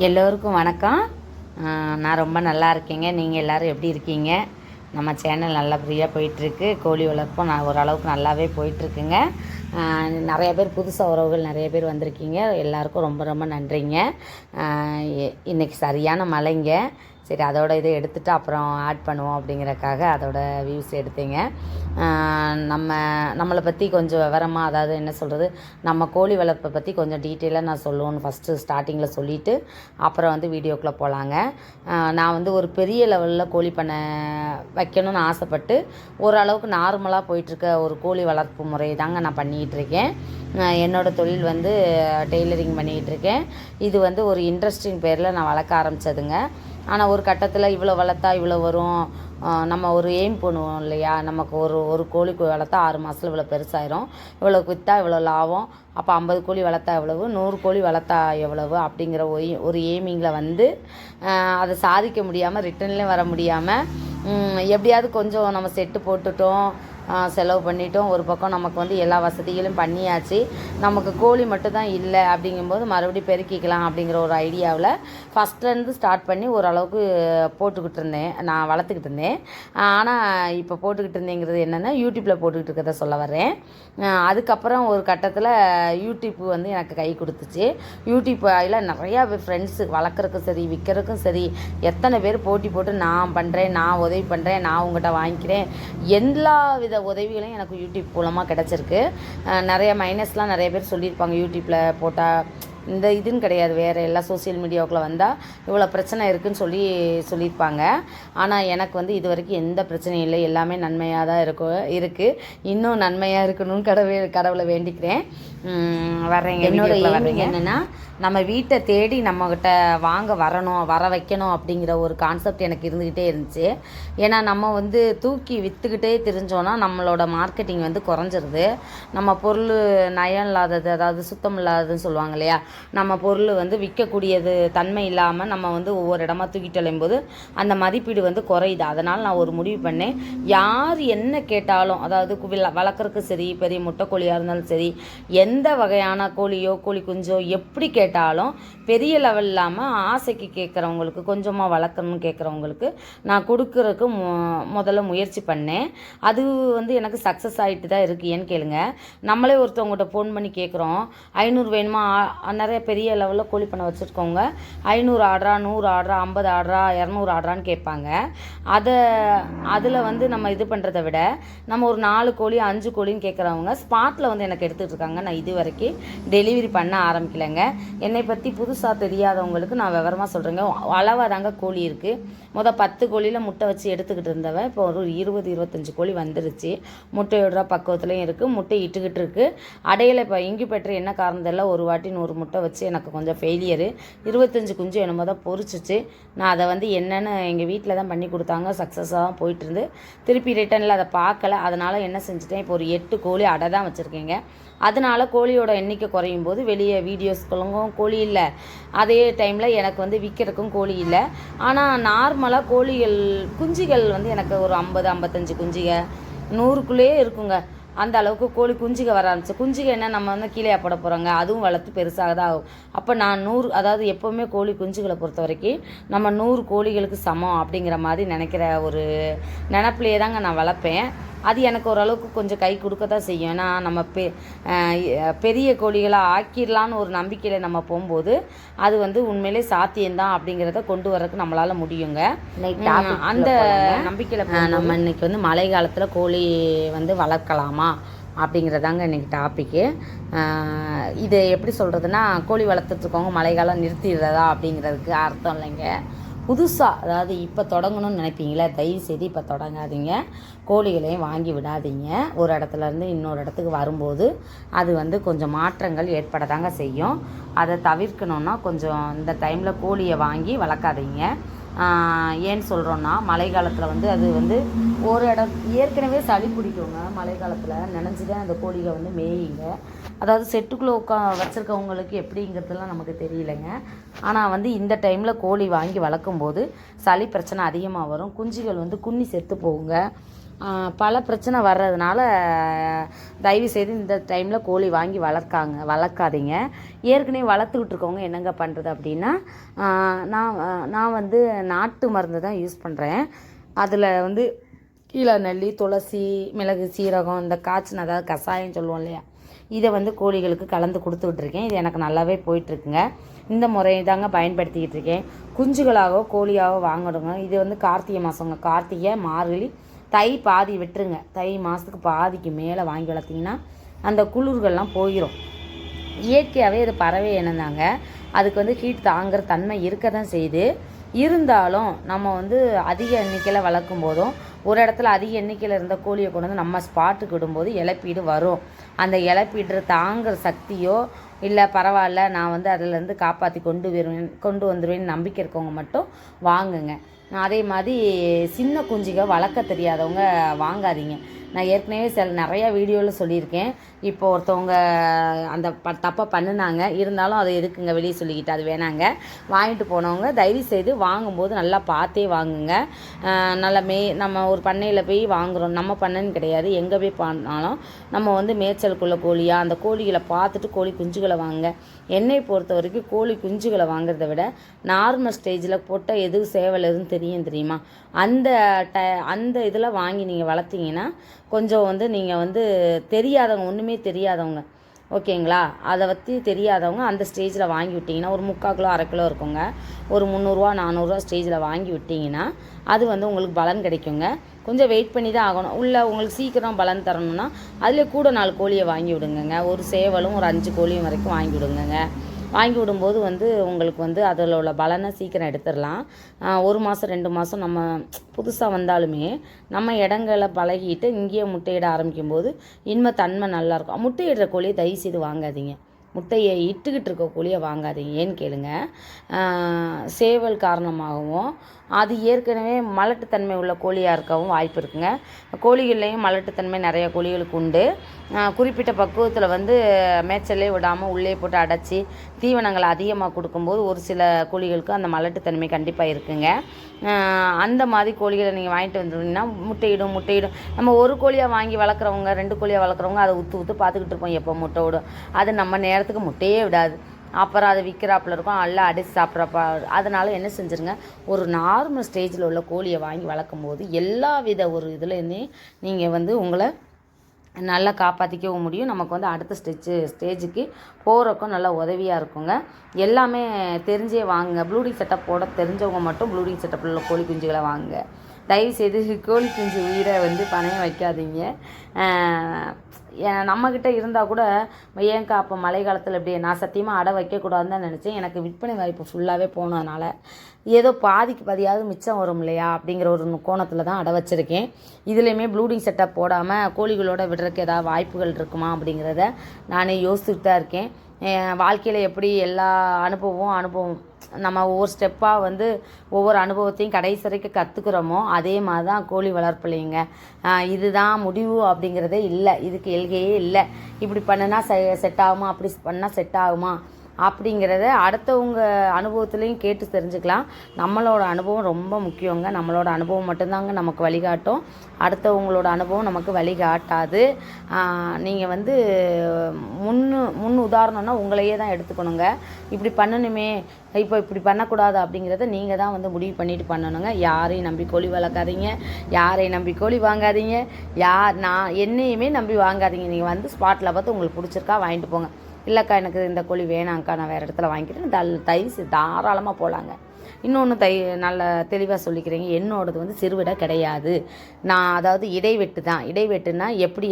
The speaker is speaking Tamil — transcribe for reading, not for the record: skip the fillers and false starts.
எல்லோருக்கும் வணக்கம். நான் ரொம்ப நல்லா இருக்கேங்க. நீங்கள் எல்லோரும் எப்படி இருக்கீங்க? நம்ம சேனல் நல்லபடியாக போயிட்டுருக்கு. கோழி வளர்ப்பும் நான் ஓரளவுக்கு நல்லாவே போயிட்டுருக்குங்க. நிறைய பேர் புதுசாக உறவுகள் நிறைய பேர் வந்திருக்கீங்க. எல்லாருக்கும் ரொம்ப ரொம்ப நன்றிங்க. இன்றைக்கி சரியான மழைங்க. சரி, அதோட இதை எடுத்துகிட்டு அப்புறம் ஆட் பண்ணுவோம் அப்படிங்கிறக்காக அதோட வியூஸ் எடுத்தேங்க. நம்மளை பற்றி கொஞ்சம் விவரமாக, அதாவது என்ன சொல்கிறது, நம்ம கோழி வளர்ப்பை பற்றி கொஞ்சம் டீட்டெயிலாக நான் சொல்லுவேன்னு ஃபஸ்ட்டு ஸ்டார்டிங்கில் சொல்லிவிட்டு அப்புறம் வந்து வீடியோக்குள்ளே போகலாங்க. நான் வந்து ஒரு பெரிய லெவலில் கோழி பண்ணை வைக்கணும்னு ஆசைப்பட்டு ஓரளவுக்கு நார்மலாக போயிட்டுருக்க ஒரு கோழி வளர்ப்பு முறை தாங்க நான் பண்ணிகிட்ருக்கேன். என்னோடய தொழில் வந்து டெய்லரிங் பண்ணிகிட்ருக்கேன். இது வந்து ஒரு இன்ட்ரெஸ்டிங் பேரில் நான் வளர்க்க ஆரம்பித்ததுங்க. ஆனால் ஒரு கட்டத்தில் இவ்வளோ வளர்த்தா இவ்வளோ வரும், நம்ம ஒரு எய்ம் பண்ணுவோம் இல்லையா, நமக்கு ஒரு கோழி வளர்த்தா 6 மாதத்தில் இவ்வளோ பெருசாயிரும், இவ்வளோ விற்றா இவ்வளோ லாபம், அப்போ 50 கோழி வளர்த்தா எவ்வளவு, 100 கோழி வளர்த்தா எவ்வளவு அப்படிங்கிற ஒரு எய்மிங்கில் வந்து அதை சாதிக்க முடியாமல், ரிட்டர்ன்லேயும் வர முடியாமல், எப்படியாவது கொஞ்சம் நம்ம செட்டு போட்டுட்டோம், செலவு பண்ணிட்டோம், ஒரு பக்கம் நமக்கு வந்து எல்லா வசதிகளும் பண்ணியாச்சு, நமக்கு கோழி மட்டும் தான் இல்லை அப்படிங்கும்போது மறுபடியும் பெருக்கிக்கலாம் அப்படிங்கிற ஒரு ஐடியாவில் ஃபஸ்ட்லேருந்து ஸ்டார்ட் பண்ணி ஓரளவுக்கு போட்டுக்கிட்டு இருந்தேன், நான் வளர்த்துக்கிட்டு இருந்தேன். ஆனால் இப்போ போட்டுக்கிட்டு இருந்தேங்கிறது என்னென்னா யூடியூப்பில் போட்டுக்கிட்டு இருக்கிறத சொல்ல வரேன். அதுக்கப்புறம் ஒரு கட்டத்தில் யூடியூப் வந்து எனக்கு கை கொடுத்துச்சு. யூடியூப் அதில் நிறையா ஃப்ரெண்ட்ஸு வளர்க்குறதுக்கும் சரி விற்கிறதுக்கும் சரி எத்தனை பேர் போட்டி போட்டு நான் பண்ணுறேன், நான் உதவி பண்ணுறேன், நான் உங்கள்கிட்ட வாங்கிக்கிறேன், எல்லா வித உதவிகளையும் எனக்கு யூடியூப் மூலமாக கிடச்சிருக்கு. நிறைய மைனஸ்லாம் நிறைய பேர் சொல்லியிருப்பாங்க, யூடியூப்பில் போட்டால் இந்த இதுன்னு கிடையாது, வேறு எல்லா சோசியல் மீடியாவுக்குள்ளே வந்தால் இவ்வளோ பிரச்சனை இருக்குதுன்னு சொல்லியிருப்பாங்க. ஆனால் எனக்கு வந்து இது வரைக்கும் எந்த பிரச்சனையும் இல்லை, எல்லாமே நன்மையாக தான் இருக்குது. இன்னும் நன்மையாக இருக்கணும்னு கடவுளை வேண்டிக்கிறேன். வர்றேங்க. என்னோட எய்ம் என்னென்னா, நம்ம வீட்டை தேடி நம்மக்கிட்ட வர வைக்கணும் அப்படிங்கிற ஒரு கான்செப்ட் எனக்கு இருந்துக்கிட்டே இருந்துச்சு. ஏன்னா நம்ம வந்து தூக்கி விற்றுக்கிட்டே தெரிஞ்சோன்னா நம்மளோட மார்க்கெட்டிங் வந்து குறைஞ்சிருது. நம்ம பொருள் நயம் இல்லாதது, அதாவது சுத்தம் இல்லாததுன்னு சொல்லுவாங்க இல்லையா, நம்ம பொருள் வந்து விற்கக்கூடியது தன்மை இல்லாமல் நம்ம வந்து ஒவ்வொரு இடமா தூக்கிட்டு அலையும்போது அந்த மதிப்பீடு வந்து குறையுது. அதனால் நான் ஒரு முடிவு பண்ணேன், யார் என்ன கேட்டாலும், அதாவது வளர்க்குறதுக்கு சரி, பெரிய முட்டைக்கோழியாக இருந்தாலும் சரி, எந்த வகையான கோழியோ கோழி குஞ்சோ எப்படி கேட்டாலும் பெரிய லெவல் இல்லாமல் ஆசைக்கு கேட்குறவங்களுக்கு, கொஞ்சமாக வளர்க்கணும்னு கேட்குறவங்களுக்கு நான் கொடுக்குறதுக்கு முதல்ல முயற்சி பண்ணேன். அது வந்து எனக்கு சக்ஸஸ் ஆகிட்டு தான் இருக்குது. ஏன்னு கேளுங்க, நம்மளே ஒருத்தவங்கள்ட்ட ஃபோன் பண்ணி கேட்குறோம், 500 வேணுமா, நிறைய பெரிய லெவலில் கோழி பண்ணை வச்சுருக்கவங்க 500 ஆர்டரா, 100 ஆர்டரா, 50 ஆர்டரா, 200 ஆர்டரான்னு கேட்பாங்க. அதில் வந்து நம்ம இது பண்ணுறதை விட நம்ம ஒரு 4 கோழி 5 கோழின்னு கேட்குறவங்க ஸ்பாட்டில் வந்து எனக்கு எடுத்துகிட்டு இருக்காங்க. நான் இது வரைக்கும் டெலிவரி பண்ண ஆரம்பிக்கலைங்க. என்னை பற்றி புதுசாக தெரியாதவங்களுக்கு நான் விவரமாக சொல்கிறேங்க. அளவாக தாங்க கோழி இருக்குது. 10 கோழியில் முட்டை வச்சு எடுத்துக்கிட்டு இருந்தவன் இப்போ ஒரு 20-25 கோழி வந்துருச்சு. முட்டையோட பக்குவத்துலேயும் இருக்குது, முட்டை இட்டுக்கிட்டு இருக்குது. அடையில் இப்போ இன்குபேட்டர் என்ன காரணம் தெரியல, ஒரு வாட்டி 100 முட்டை வச்சு எனக்கு கொஞ்சம் ஃபெயிலியரு. 25 குஞ்சு என்னமோ தான் பொரிச்சிச்சு. நான் அதை வந்து என்னென்னு எங்கள் வீட்டில் தான் பண்ணி கொடுத்தாங்க, சக்ஸஸாக தான் போயிட்டுருந்து. திருப்பி ரிட்டனில் அதை பார்க்கல. அதனால் என்ன செஞ்சுட்டேன், இப்போ ஒரு 8 கோழி அடை தான் வச்சுருக்கேங்க. அதனால் கோழியோட எண்ணிக்கை குறையும் போது வெளியே வீடியோஸ்களுக்கும் கோழி இல்லை, அதே டைமில் எனக்கு வந்து விற்கிறதுக்கும் கோழி இல்லை. ஆனால் நார்மலாக குஞ்சுகள் வந்து எனக்கு ஒரு 50-55 குஞ்சுக 100க்குள்ளேயே இருக்குங்க. அந்த அளவுக்கு கோழி குஞ்சுக வர ஆரம்பிச்சு. குஞ்சுக என்ன, நம்ம வந்து கீழே போட போகிறோங்க, அதுவும் வளர்த்து பெருசாக தான் ஆகும். அப்போ நான் 100, அதாவது எப்போவுமே கோழி குஞ்சுகளை பொறுத்த வரைக்கும் நம்ம 100 கோழிகளுக்கு சமம் அப்படிங்கிற மாதிரி நினைக்கிற ஒரு நினப்பிலேயே தாங்க நான் வளர்ப்பேன். அது எனக்கு ஓரளவுக்கு கொஞ்சம் கை கொடுக்க தான் செய்யும். ஏன்னா நம்ம பெரிய கோழிகளாக ஆக்கிடலான்னு ஒரு நம்பிக்கையில் நம்ம போகும்போது அது வந்து உண்மையிலே சாத்தியம்தான் அப்படிங்கிறத கொண்டு வரதுக்கு நம்மளால் முடியுங்க. அந்த நம்பிக்கையில் நம்ம இன்றைக்கி வந்து மழை காலத்தில் கோழி வந்து வளர்க்கலாமா அப்படிங்கிறதாங்க இன்றைக்கி டாப்பிக்கு. இது எப்படி சொல்கிறதுனா, கோழி வளர்த்துட்ருக்கவங்க மழை காலம் நிறுத்திடுறதா அப்படிங்கிறதுக்கு அர்த்தம் இல்லைங்க. புதுசாக, அதாவது இப்போ தொடங்கணும்னு நினைப்பீங்களே, தயவுசெய்து இப்போ தொடங்காதீங்க. கோழிகளையும் வாங்கி விடாதீங்க. ஒரு இடத்துலேருந்து இன்னொரு இடத்துக்கு வரும்போது அது வந்து கொஞ்சம் மாற்றங்கள் ஏற்பட தாங்க செய்யும். அதை தவிர்க்கணுன்னா கொஞ்சம் இந்த டைமில் கோழியை வாங்கி வளர்க்காதீங்க. ஏன்னு சொல்கிறோன்னா, மழை காலத்தில் வந்து அது வந்து ஒரு ஏற்கனவே சளி பிடிக்குங்க. மழை காலத்தில் நினைஞ்சிதான் அந்த கோழிகள் வந்து மேயுங்க. அதாவது செட்டுக்குள்ளே வச்சுருக்கவங்களுக்கு எப்படிங்கிறதுலாம் நமக்கு தெரியலைங்க. ஆனால் வந்து இந்த டைமில் கோழி வாங்கி வளர்க்கும்போது சளி பிரச்சனை அதிகமாக வரும். குஞ்சுகள் வந்து குன்னி செத்து போகுங்க. பல பிரச்சனை வர்றதுனால தயவுசெய்து இந்த டைமில் கோழி வாங்கி வளர்க்காதீங்க. ஏற்கனவே வளர்த்துக்கிட்டு இருக்கவங்க என்னங்க பண்ணுறது அப்படின்னா, நான் வந்து நாட்டு மருந்து தான் யூஸ் பண்ணுறேன். அதில் வந்து கீழே நெல்லி, துளசி, மிளகு, சீரகம், இந்த காய்ச்சின அதாவது கஷாயம் சொல்லுவோம் இல்லையா, இதை வந்து கோழிகளுக்கு கலந்து கொடுத்துக்கிட்டுருக்கேன். இது எனக்கு நல்லாவே போயிட்டுருக்குங்க. இந்த முறையை தாங்க பயன்படுத்திக்கிட்டு இருக்கேன். குஞ்சுகளாகவோ கோழியாகவோ வாங்கிடுங்க. இது வந்து கார்த்திகை மாதங்க. கார்த்திகை, மார்கழி, தை பாதி விட்டுருங்க. தை மாதத்துக்கு பாதிக்கு மேலே வாங்கி வளர்த்திங்கன்னா அந்த குளிர்கள்லாம் போயிடும். இயற்கையாகவே இது பறவை இனந்தாங்க. அதுக்கு வந்து ஹீட் தாங்குகிற தன்மை இருக்க தான் செய்யுது. இருந்தாலும் நம்ம வந்து அதிக எண்ணிக்கையில் வளர்க்கும் போதும் ஒரு இடத்துல அதிக எண்ணிக்கையில் இருந்த கோழியை கொண்டு வந்து நம்ம ஸ்பாட்டுக்கு விடும்போது இழப்பீடு வரும். அந்த இழப்பீடு தாங்குகிற சக்தியோ இல்லை பரவாயில்ல நான் வந்து அதிலேருந்து காப்பாற்றி கொண்டு வந்துடுவேன்னு நம்பிக்கை இருக்கவங்க மட்டும் வாங்குங்க. அதே மாதிரி சின்ன குஞ்சுக வளர்க்க தெரியாதவங்க வாங்காதீங்க. நான் ஏற்கனவே நிறையா வீடியோவில் சொல்லியிருக்கேன். இப்போ ஒருத்தவங்க அந்த தப்பை பண்ணினாங்க. இருந்தாலும் அதை எதுக்குங்க வெளியே சொல்லிக்கிட்டு, அது வேணாங்க. வாங்கிட்டு போனவங்க தயவுசெய்து வாங்கும்போது நல்லா பார்த்தே வாங்குங்க. நல்லா நம்ம ஒரு பண்ணையில் போய் வாங்குகிறோம், நம்ம பண்ணைன்னு கிடையாது, எங்கே போய் பண்ணாலும் நம்ம வந்து மேய்ச்சலுக்குள்ள கோழியாக அந்த கோழிகளை பார்த்துட்டு கோழி குஞ்சுகளை வாங்குங்க. என்னை பொறுத்த வரைக்கும் கோழி குஞ்சுகளை வாங்குறத விட நார்மல் ஸ்டேஜில் போட்டால் எது சேவல் எதுன்னு தெரியுமா, அந்த இதில் வாங்கி நீங்கள் வளர்த்திங்கன்னா கொஞ்சம் வந்து நீங்கள் வந்து தெரியாதவங்க, ஒன்றுமே தெரியாதவங்க, ஓகேங்களா, அதை பற்றி தெரியாதவங்க அந்த ஸ்டேஜில் வாங்கி விட்டிங்கன்னா ஒரு 3/4 கிலோ 1/2 கிலோ இருக்குங்க. ஒரு 300 400 ஸ்டேஜில் வாங்கி விட்டிங்கன்னா அது வந்து உங்களுக்கு பலன் கிடைக்குங்க. கொஞ்சம் வெயிட் பண்ணி தான் ஆகணும். உள்ளே உங்களுக்கு சீக்கிரம் பலன் தரணும்னா அதில் கூட 4 கோழியை வாங்கி விடுங்கங்க. ஒரு சேவலும் ஒரு 5 கோழியும் வரைக்கும் வாங்கி விடுங்கங்க. வாங்கி விடும்போது வந்து உங்களுக்கு வந்து அதில் உள்ள பலனை சீக்கிரம் எடுத்துடலாம். 1 மாதம் 2 மாதம் நம்ம புதுசாக வந்தாலுமே நம்ம இடங்களை பழகிட்டு இங்கேயே முட்டையிட ஆரம்பிக்கும்போது தன்மை நல்லாயிருக்கும். முட்டையிடுற கோழியை தயவுசெய்து வாங்காதீங்க. முட்டையை இட்டுக்கிட்டு இருக்க கோழியை வாங்காதீங்க. ஏன்னு கேளுங்க, சேவல் காரணமாகவும் அது ஏற்கனவே மலட்டுத்தன்மை உள்ள கோழியாக இருக்கவும் வாய்ப்பு இருக்குங்க. கோழிகள்லேயும் மலட்டுத்தன்மை நிறைய கோழிகளுக்கு உண்டு. குறிப்பிட்ட பக்குவத்தில் வந்து மேய்ச்சலே விடாமல் உள்ளே போட்டு அடைச்சி தீவனங்களை அதிகமாக கொடுக்கும்போது ஒரு சில கோழிகளுக்கு அந்த மலட்டுத்தன்மை கண்டிப்பாக இருக்குங்க. அந்த மாதிரி கோழிகளை நீங்கள் வாங்கிட்டு வந்துட்டீங்கன்னா முட்டையிடும். நம்ம ஒரு கோழியாக வாங்கி வளர்க்குறவங்க 2 கோழியாக வளர்க்குறவங்க அதை ஊற்று பார்த்துக்கிட்டு இருப்போம் எப்போ முட்டை விடும். அது நம்ம நேரத்துக்கு முட்டையே விடாது. அப்புறம் அதை விற்கிறாப்புல இருக்கும், நல்லா அடித்து சாப்பிட்றப்ப. அதனால் என்ன செஞ்சுருங்க, ஒரு நார்மல் ஸ்டேஜில் உள்ள கோழியை வாங்கி வளர்க்கும் போது எல்லா வித ஒரு இதுலேருந்தே நீங்கள் வந்து உங்களை நல்லா காப்பாற்றிக்கவும் முடியும். நமக்கு வந்து அடுத்த ஸ்டேஜுக்கு போகிறக்கும் நல்லா உதவியாக இருக்குங்க. எல்லாமே தெரிஞ்சே வாங்குங்க. ப்ளூடிங் செட்டப் போட தெரிஞ்சவங்க மட்டும் ப்ளூடிங் செட்டப்பில் உள்ள கோழி குஞ்சுகளை வாங்குங்க. தயவுசெய்து கோழி குஞ்சு உயிரை வந்து பணையம் வைக்காதீங்க. நம்மக்கிட்ட இருந்தால் கூட ஏன்க்கா அப்போ மழை காலத்தில் இப்படி நான் சத்தியமாக அடை வைக்கக்கூடாதுன்னு தான் நினச்சேன். எனக்கு விற்பனை வாய்ப்பு ஃபுல்லாகவே போனதுனால ஏதோ பாதிக்கு பாதியாவது மிச்சம் வரும் இல்லையா அப்படிங்கிற ஒரு கோணத்தில் தான் அடை வச்சுருக்கேன். இதுலேயுமே ப்ளூடிங் செட்டப் போடாமல் கோழிகளோட விடுறதுக்கு ஏதாவது வாய்ப்புகள் இருக்குமா அப்படிங்கிறத நானே யோசிச்சுட்டு தான் இருக்கேன். வாழ்க்கையில் எப்படி எல்லா அனுபவம் நம்ம ஒவ்வொரு ஸ்டெப்பாக வந்து ஒவ்வொரு அனுபவத்தையும் கடைசி வரைக்கும் கற்றுக்குறோமோ அதே மாதிரி தான் கோழி வளர்ப்புலைங்க. இதுதான் முடிவு அப்படிங்கிறதே இல்லை, இதுக்கு எல்கையே இல்லை. இப்படி பண்ணுனா செட் ஆகுமா, அப்படி பண்ணால் செட் ஆகுமா அப்படிங்கிறத அடுத்தவங்க அனுபவத்துலேயும் கேட்டு தெரிஞ்சுக்கலாம். நம்மளோட அனுபவம் ரொம்ப முக்கியங்க. நம்மளோட அனுபவம் மட்டும்தாங்க நமக்கு வழிகாட்டும். அடுத்தவங்களோட அனுபவம் நமக்கு வழிகாட்டாது. நீங்கள் வந்து முன் உதாரணம்னா உங்களையே தான் எடுத்துக்கணுங்க. இப்படி பண்ணணுமே, இப்போ இப்படி பண்ணக்கூடாது அப்படிங்கிறத நீங்கள் தான் வந்து முடிவு பண்ணிட்டு பண்ணணுங்க. யாரையும் நம்பி கோழி வளர்க்காதீங்க, யாரையும் நம்பி கோழி வாங்காதீங்க, நான் என்னையுமே நம்பி வாங்காதீங்க. நீங்கள் வந்து ஸ்பாட்டில் பார்த்து உங்களுக்கு பிடிச்சிருக்கா வாங்கிட்டு போங்க. இல்லைக்கா எனக்கு இந்த கோழி வேணாங்க்கா, நான் வேறு இடத்துல வாங்கிக்கிறேன், தயவு தாராளமாக போகலாங்க. இன்னொன்று நல்ல தெளிவாக சொல்லிக்கிறேங்க, என்னோடது வந்து சிறுவிடை கிடையாது. நான் அதாவது இடைவெட்டு தான். இடைவெட்டுனா எப்படி